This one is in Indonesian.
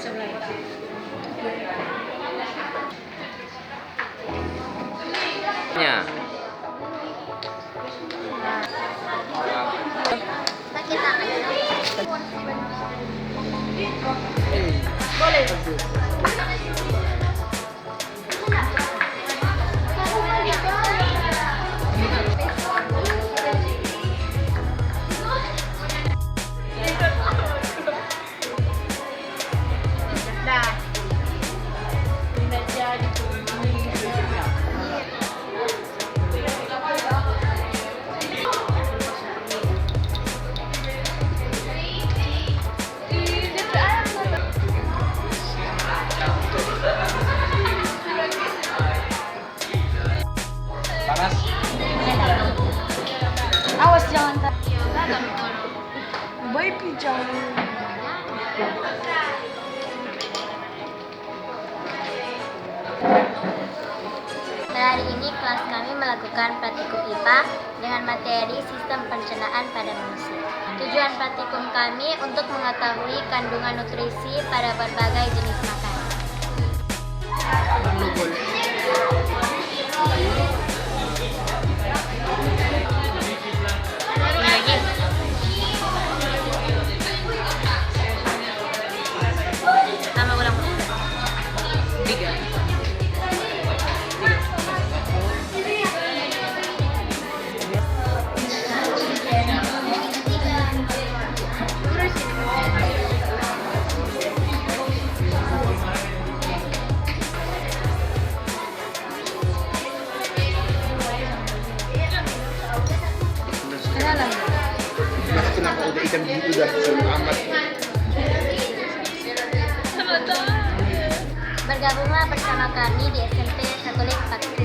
Ya. Pakai tangan. Boleh. Panas. Awas jangan baik jangan. Pada hari ini kelas kami melakukan praktikum IPA dengan materi sistem pencernaan pada manusia. Tujuan praktikum kami untuk mengetahui kandungan nutrisi pada berbagai jenis makanan. Sama ulang. 3. Kenapa udah hitam gitu udah seru amat. Bergabunglah bersama kami di SMP Katolik Pakistan.